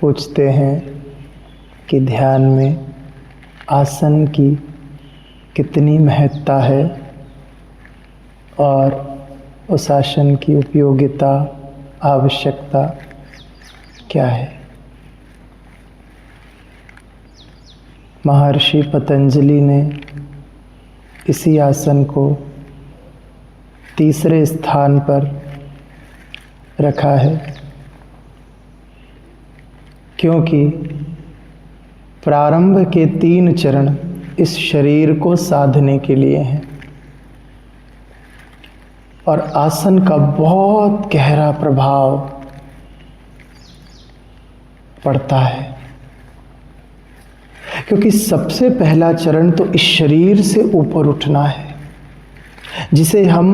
पूछते हैं कि ध्यान में आसन की कितनी महत्ता है और उस आसन की उपयोगिता, आवश्यकता क्या है। महर्षि पतंजलि ने इसी आसन को तीसरे स्थान पर रखा है, क्योंकि प्रारंभ के 3 चरण इस शरीर को साधने के लिए हैं और आसन का बहुत गहरा प्रभाव पड़ता है, क्योंकि सबसे पहला चरण तो इस शरीर से ऊपर उठना है, जिसे हम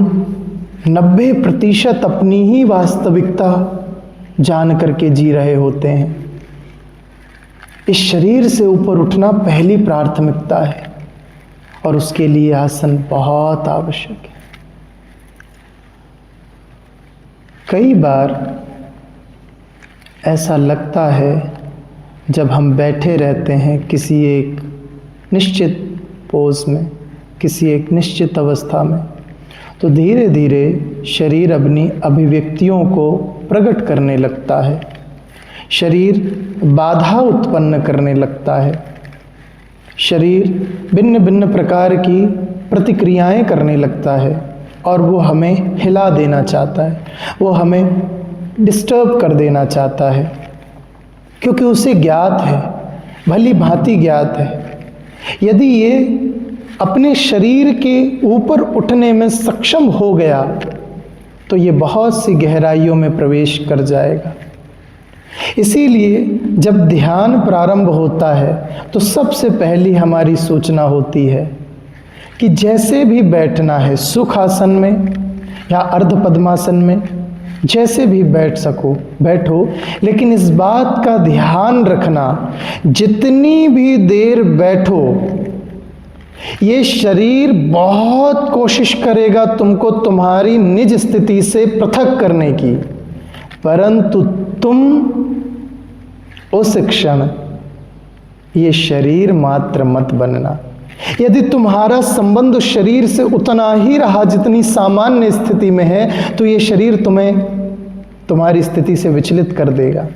90% अपनी ही वास्तविकता जान करके जी रहे होते हैं। इस शरीर से ऊपर उठना पहली प्राथमिकता है और उसके लिए आसन बहुत आवश्यक है। कई बार ऐसा लगता है जब हम बैठे रहते हैं किसी एक निश्चित पोज में, किसी एक निश्चित अवस्था में, तो धीरे धीरे शरीर अपनी अभिव्यक्तियों को प्रकट करने लगता है, शरीर बाधा उत्पन्न करने लगता है, शरीर भिन्न भिन्न प्रकार की प्रतिक्रियाएं करने लगता है और वो हमें हिला देना चाहता है, वो हमें डिस्टर्ब कर देना चाहता है, क्योंकि उसे ज्ञात है, भली भांति ज्ञात है, यदि ये अपने शरीर के ऊपर उठने में सक्षम हो गया तो ये बहुत सी गहराइयों में प्रवेश कर जाएगा। इसीलिए जब ध्यान प्रारंभ होता है तो सबसे पहली हमारी सूचना होती है कि जैसे भी बैठना है, सुख आसन में या अर्ध पद्मासन में, जैसे भी बैठ सको बैठो, लेकिन इस बात का ध्यान रखना जितनी भी देर बैठो ये शरीर बहुत कोशिश करेगा तुमको तुम्हारी निज स्थिति से पृथक करने की, परंतु तुम उस क्षण ये शरीर मात्र मत बनना। यदि तुम्हारा संबंध उस शरीर से उतना ही रहा जितनी सामान्य स्थिति में है तो ये शरीर तुम्हें तुम्हारी स्थिति से विचलित कर देगा,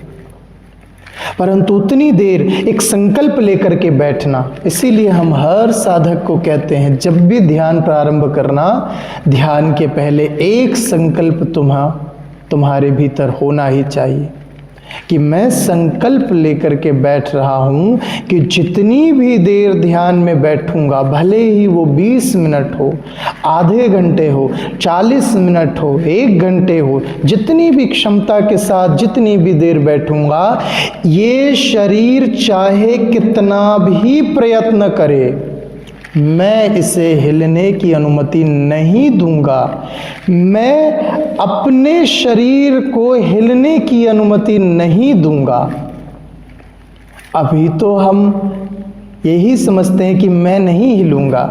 परंतु उतनी देर एक संकल्प लेकर के बैठना। इसीलिए हम हर साधक को कहते हैं जब भी ध्यान प्रारंभ करना, ध्यान के पहले एक संकल्प तुम्हारे भीतर होना ही चाहिए कि मैं संकल्प लेकर के बैठ रहा हूं कि जितनी भी देर ध्यान में बैठूंगा, भले ही वो 20 मिनट हो, आधे घंटे हो, 40 मिनट हो, 1 घंटे हो, जितनी भी क्षमता के साथ जितनी भी देर बैठूंगा, ये शरीर चाहे कितना भी प्रयत्न करे, मैं इसे हिलने की अनुमति नहीं दूंगा। मैं अपने शरीर को हिलने की अनुमति नहीं दूंगा। अभी तो हम यही समझते हैं कि मैं नहीं हिलूंगा,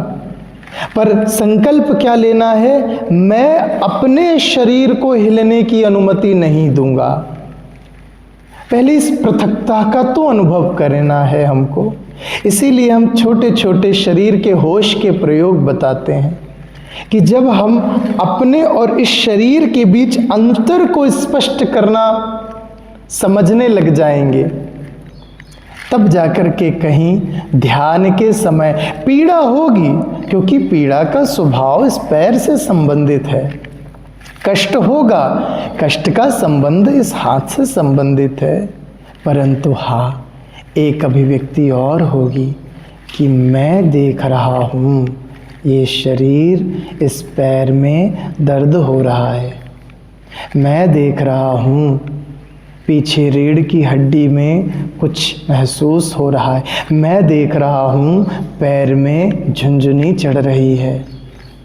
पर संकल्प क्या लेना है, मैं अपने शरीर को हिलने की अनुमति नहीं दूंगा। पहले इस पृथकता का तो अनुभव करना है हमको। इसीलिए हम छोटे छोटे शरीर के होश के प्रयोग बताते हैं कि जब हम अपने और इस शरीर के बीच अंतर को स्पष्ट करना समझने लग जाएंगे, तब जाकर के कहीं ध्यान के समय पीड़ा होगी, क्योंकि पीड़ा का स्वभाव इस पैर से संबंधित है। कष्ट होगा, कष्ट का संबंध इस हाथ से संबंधित है, परंतु हाँ, एक अभिव्यक्ति और होगी कि मैं देख रहा हूँ ये शरीर, इस पैर में दर्द हो रहा है, मैं देख रहा हूँ पीछे रीढ़ की हड्डी में कुछ महसूस हो रहा है, मैं देख रहा हूँ पैर में झुनझुनी चढ़ रही है,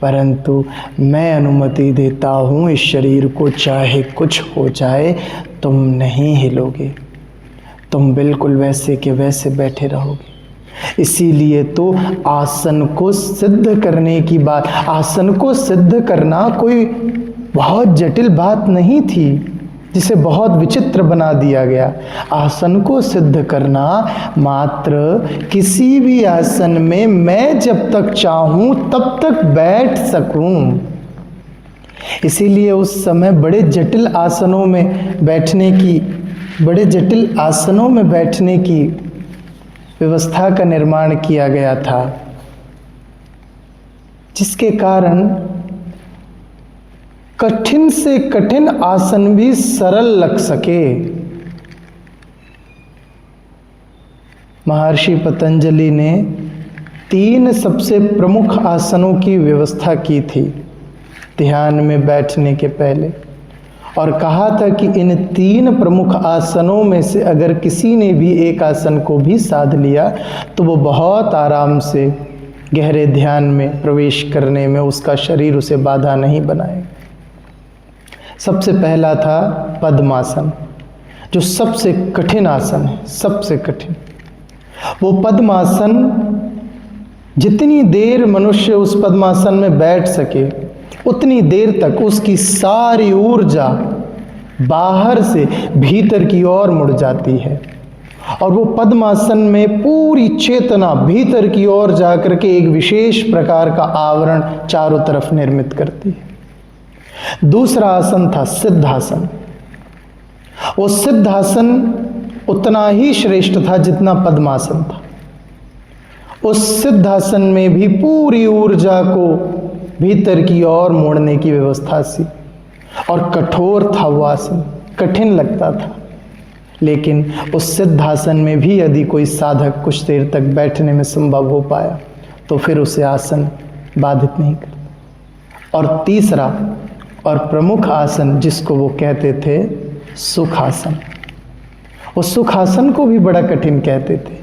परंतु मैं अनुमति देता हूँ इस शरीर को चाहे कुछ हो जाए तुम नहीं हिलोगे, तुम बिल्कुल वैसे के वैसे बैठे रहोगे। इसीलिए तो आसन को सिद्ध करने की बात, आसन को सिद्ध करना कोई बहुत जटिल बात नहीं थी। जिसे बहुत विचित्र बना दिया गया। आसन को सिद्ध करना मात्र किसी भी आसन में मैं जब तक चाहूं तब तक बैठ सकूं। इसीलिए उस समय बड़े जटिल आसनों में बैठने की व्यवस्था का निर्माण किया गया था, जिसके कारण कठिन से कठिन आसन भी सरल लग सके। महर्षि पतंजलि ने 3 सबसे प्रमुख आसनों की व्यवस्था की थी ध्यान में बैठने के पहले, और कहा था कि इन 3 प्रमुख आसनों में से अगर किसी ने भी एक आसन को भी साध लिया तो वो बहुत आराम से गहरे ध्यान में प्रवेश करने में उसका शरीर उसे बाधा नहीं बनाएगा। सबसे पहला था पद्मासन, जो सबसे कठिन आसन है, सबसे कठिन। वो पद्मासन, जितनी देर मनुष्य उस पद्मासन में बैठ सके उतनी देर तक उसकी सारी ऊर्जा बाहर से भीतर की ओर मुड़ जाती है, और वो पद्मासन में पूरी चेतना भीतर की ओर जाकर के एक विशेष प्रकार का आवरण चारों तरफ निर्मित करती है। दूसरा आसन था सिद्धासन। वो सिद्धासन उतना ही श्रेष्ठ था जितना पद्मासन था। उस सिद्धासन में भी पूरी ऊर्जा को भीतर की ओर मोड़ने की व्यवस्था थी, और कठोर था वो आसन, कठिन लगता था। लेकिन उस सिद्धासन में भी यदि कोई साधक कुछ देर तक बैठने में संभव हो पाया तो फिर उसे आसन बाधित नहीं करता। और तीसरा और प्रमुख आसन जिसको वो कहते थे सुखासन, उस सुखासन को भी बड़ा कठिन कहते थे,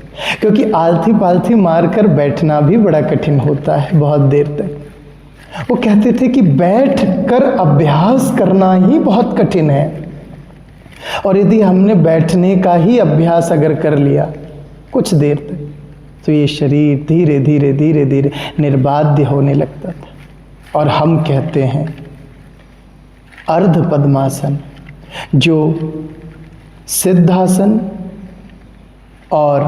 क्योंकि आलथी पालथी मारकर बैठना भी बड़ा कठिन होता है बहुत देर तक। वो कहते थे कि बैठ कर अभ्यास करना ही बहुत कठिन है, और यदि हमने बैठने का ही अभ्यास अगर कर लिया कुछ देर तक तो ये शरीर धीरे धीरे धीरे धीरे निर्बाध्य होने लगता था। और हम कहते हैं अर्ध पद्मासन, जो सिद्धासन और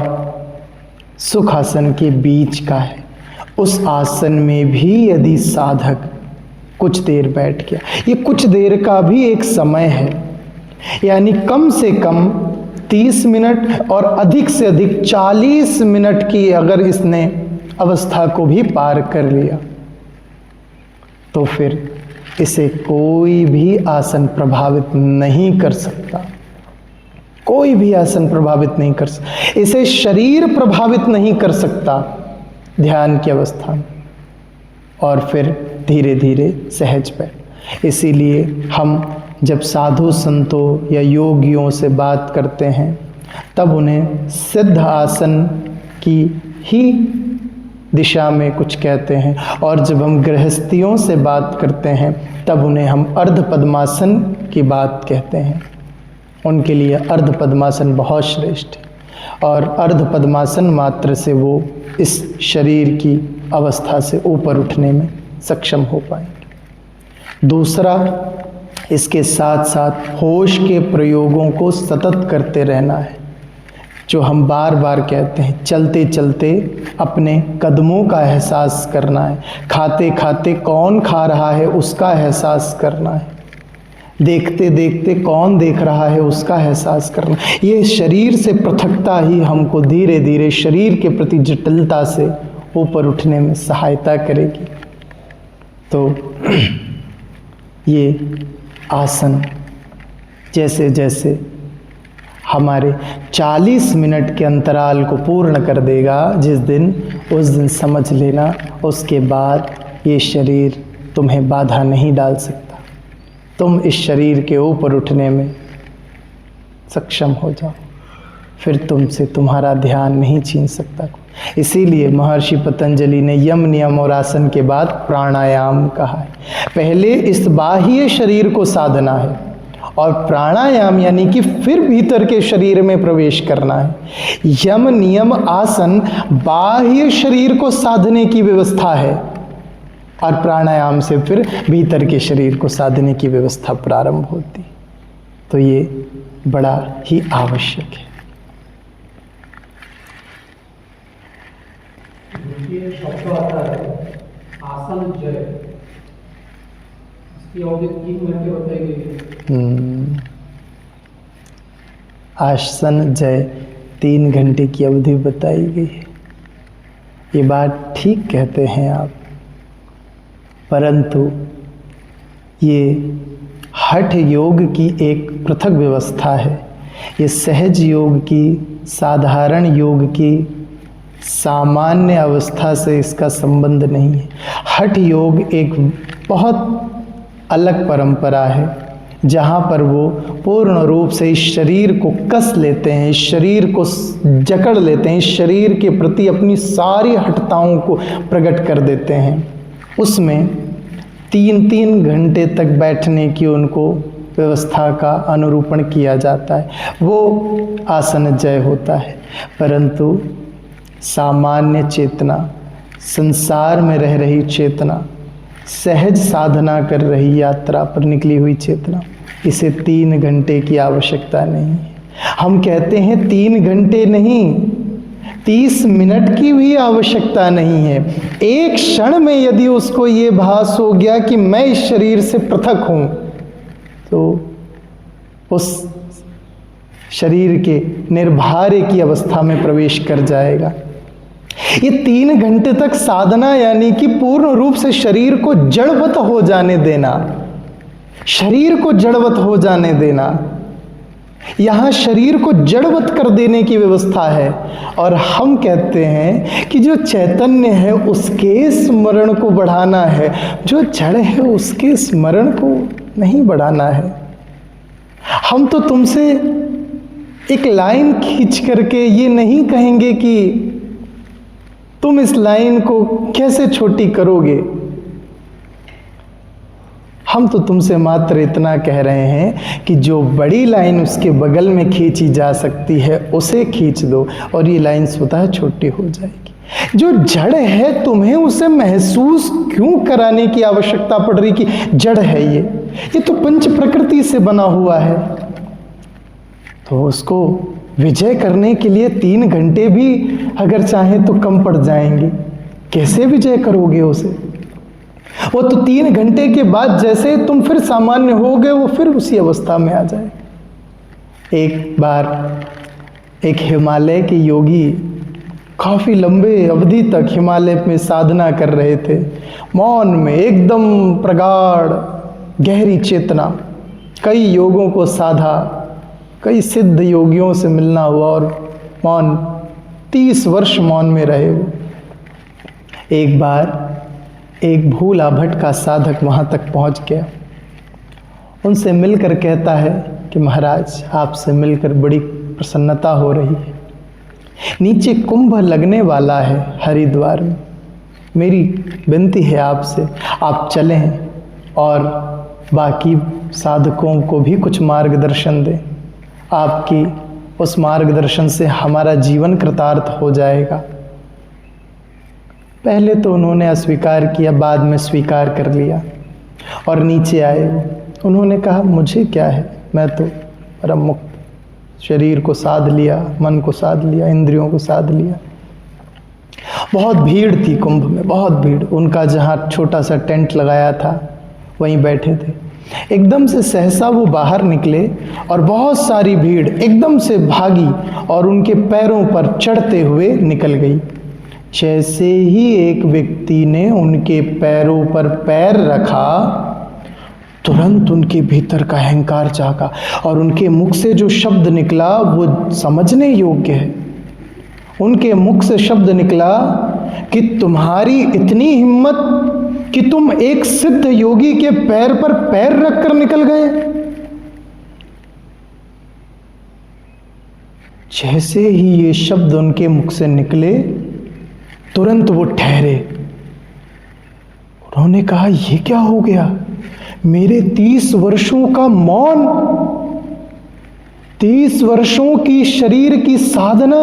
सुखासन के बीच का है, उस आसन में भी यदि साधक कुछ देर बैठ गया, ये कुछ देर का भी एक समय है, यानी कम से कम 30 मिनट और अधिक से अधिक 40 मिनट की अगर इसने अवस्था को भी पार कर लिया तो फिर इसे कोई भी आसन प्रभावित नहीं कर सकता। कोई भी आसन प्रभावित नहीं कर सकता, इसे शरीर प्रभावित नहीं कर सकता ध्यान की अवस्था में, और फिर धीरे धीरे सहज बैठ। इसीलिए हम जब साधु संतों या योगियों से बात करते हैं तब उन्हें सिद्ध आसन की ही दिशा में कुछ कहते हैं, और जब हम गृहस्थियों से बात करते हैं तब उन्हें हम अर्ध पद्मासन की बात कहते हैं। उनके लिए अर्ध पद्मासन बहुत श्रेष्ठ है, और अर्ध पद्मासन मात्र से वो इस शरीर की अवस्था से ऊपर उठने में सक्षम हो पाएंगे। दूसरा, इसके साथ साथ होश के प्रयोगों को सतत करते रहना है, जो हम बार बार कहते हैं। चलते चलते अपने कदमों का एहसास करना है, खाते खाते कौन खा रहा है उसका एहसास करना है, देखते देखते कौन देख रहा है उसका एहसास करना। ये शरीर से पृथकता ही हमको धीरे धीरे शरीर के प्रति जटिलता से ऊपर उठने में सहायता करेगी। तो ये आसन जैसे जैसे हमारे 40 मिनट के अंतराल को पूर्ण कर देगा जिस दिन, उस दिन समझ लेना उसके बाद ये शरीर तुम्हें बाधा नहीं डाल सकता। तुम इस शरीर के ऊपर उठने में सक्षम हो जाओ, फिर तुमसे तुम्हारा ध्यान नहीं छीन सकता। इसीलिए महर्षि पतंजलि ने यम नियम और आसन के बाद प्राणायाम कहा है। पहले इस बाह्य शरीर को साधना है, और प्राणायाम यानी कि फिर भीतर के शरीर में प्रवेश करना है। यम नियम आसन बाह्य शरीर को साधने की व्यवस्था है, और प्राणायाम से फिर भीतर के शरीर को साधने की व्यवस्था प्रारंभ होती। तो ये बड़ा ही आवश्यक है। ये शब्द आता है आसन जय, इसकी अवधि 3 घंटे बताई गई है। आसन जय 3 घंटे की अवधि बताई गई है। ये बात ठीक कहते हैं आप, परंतु ये हठ योग की एक पृथक व्यवस्था है। ये सहज योग की, साधारण योग की सामान्य अवस्था से इसका संबंध नहीं है। हठ योग एक बहुत अलग परंपरा है, जहाँ पर वो पूर्ण रूप से इस शरीर को कस लेते हैं, इस शरीर को जकड़ लेते हैं, इस शरीर के प्रति अपनी सारी हठताओं को प्रकट कर देते हैं। उसमें 3-3 घंटे तक बैठने की उनको व्यवस्था का अनुरूपण किया जाता है, वो आसन जय होता है। परंतु सामान्य चेतना, संसार में रह रही चेतना, सहज साधना कर रही यात्रा पर निकली हुई चेतना, इसे 3 घंटे की आवश्यकता नहीं है। हम कहते हैं 3 घंटे नहीं, 30 मिनट की भी आवश्यकता नहीं है। एक क्षण में यदि उसको ये भास हो गया कि मैं इस शरीर से पृथक हूं, तो उस शरीर के निर्भार्य की अवस्था में प्रवेश कर जाएगा। ये 3 घंटे तक साधना यानी कि पूर्ण रूप से शरीर को जड़वत हो जाने देना, शरीर को जड़वत हो जाने देना, यहाँ शरीर को जड़वत कर देने की व्यवस्था है। और हम कहते हैं कि जो चैतन्य है उसके स्मरण को बढ़ाना है, जो जड़ है उसके स्मरण को नहीं बढ़ाना है। हम तो तुमसे एक लाइन खींच करके ये नहीं कहेंगे कि तुम इस लाइन को कैसे छोटी करोगे। हम तो तुमसे मात्र इतना कह रहे हैं कि जो बड़ी लाइन उसके बगल में खींची जा सकती है उसे खींच दो और ये लाइन स्वतः छोटी हो जाएगी। जो जड़ है तुम्हें उसे महसूस क्यों कराने की आवश्यकता पड़ रही कि जड़ है ये तो पंच प्रकृति से बना हुआ है। तो उसको विजय करने के लिए 3 घंटे भी अगर चाहे तो कम पड़ जाएंगे। कैसे विजय करोगे उसे? वो तो 3 घंटे के बाद जैसे तुम फिर सामान्य हो गए, वो फिर उसी अवस्था में आ जाए। एक बार एक हिमालय के योगी काफ़ी लंबे अवधि तक हिमालय में साधना कर रहे थे, मौन में, एकदम प्रगाढ़ गहरी चेतना। कई योगों को साधा, कई सिद्ध योगियों से मिलना हुआ और मौन 30 वर्ष मौन में रहे वो। एक बार एक भूला भटका साधक वहाँ तक पहुँच गया, उनसे मिलकर कहता है कि महाराज आपसे मिलकर बड़ी प्रसन्नता हो रही है। नीचे कुंभ लगने वाला है हरिद्वार में, मेरी विनती है आपसे आप चलें और बाकी साधकों को भी कुछ मार्गदर्शन दें। आपकी उस मार्गदर्शन से हमारा जीवन कृतार्थ हो जाएगा। पहले तो उन्होंने अस्वीकार किया, बाद में स्वीकार कर लिया और नीचे आए। उन्होंने कहा मुझे क्या है, मैं तो परम मुक्त, शरीर को साध लिया, मन को साध लिया, इंद्रियों को साध लिया। बहुत भीड़ थी कुंभ में, बहुत भीड़। उनका जहाँ छोटा सा टेंट लगाया था वहीं बैठे थे। एकदम से सहसा वो बाहर निकले और बहुत सारी भीड़ एकदम से भागी और उनके पैरों पर चढ़ते हुए निकल गई। जैसे ही एक व्यक्ति ने उनके पैरों पर पैर रखा, तुरंत उनके भीतर का अहंकार जागा और उनके मुख से जो शब्द निकला वो समझने योग्य है। उनके मुख से शब्द निकला कि तुम्हारी इतनी हिम्मत कि तुम एक सिद्ध योगी के पैर पर पैर रखकर निकल गए। जैसे ही ये शब्द उनके मुख से निकले, तुरंत वो ठहरे। उन्होंने कहा ये क्या हो गया? मेरे 30 वर्षों का मौन, 30 वर्षों की शरीर की साधना,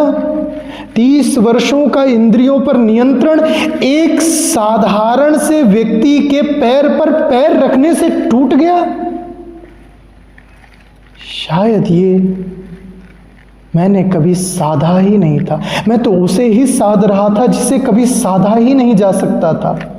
30 वर्षों का इंद्रियों पर नियंत्रण एक साधारण से व्यक्ति के पैर पर पैर रखने से टूट गया। शायद ये मैंने कभी साधा ही नहीं था, मैं तो उसे ही साध रहा था जिसे कभी साधा ही नहीं जा सकता था।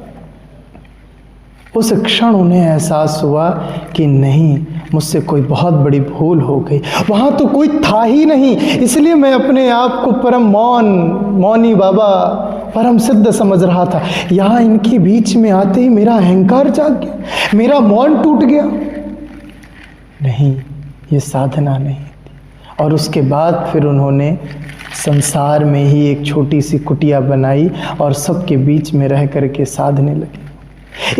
उस क्षण उन्हें एहसास हुआ कि नहीं, मुझसे कोई बहुत बड़ी भूल हो गई। वहां तो कोई था ही नहीं, इसलिए मैं अपने आप को परम मौनी बाबा, परम सिद्ध समझ रहा था। यहां इनके बीच में आते ही मेरा अहंकार जाग गया, मेरा मौन टूट गया। नहीं, ये साधना नहीं थी। और उसके बाद फिर उन्होंने संसार में ही एक छोटी सी कुटिया बनाई और सबके बीच में रह करके साधने लगे।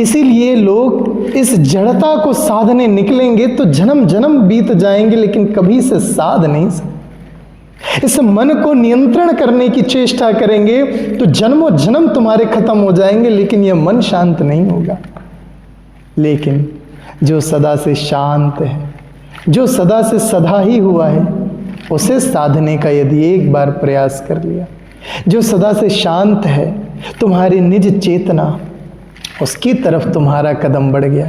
इसीलिए लोग इस जड़ता को साधने निकलेंगे तो जन्म जन्म बीत जाएंगे, लेकिन कभी से साध नहीं सकते। इस मन को नियंत्रण करने की चेष्टा करेंगे तो जन्मों जन्म तुम्हारे खत्म हो जाएंगे, लेकिन यह मन शांत नहीं होगा। लेकिन जो सदा से शांत है, जो सदा से सदा ही हुआ है, उसे साधने का यदि एक बार प्रयास कर लिया, जो सदा से शांत है, तुम्हारी निज चेतना, उसकी तरफ तुम्हारा कदम बढ़ गया,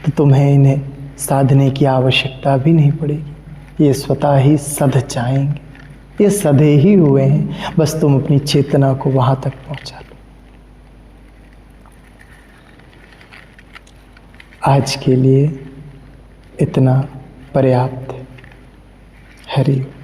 तो तुम्हें इन्हें साधने की आवश्यकता भी नहीं पड़ेगी। ये स्वतः ही सध जाएंगे, ये सधे ही हुए हैं, बस तुम अपनी चेतना को वहां तक पहुंचा लो। आज के लिए इतना पर्याप्त है। हरि ओम।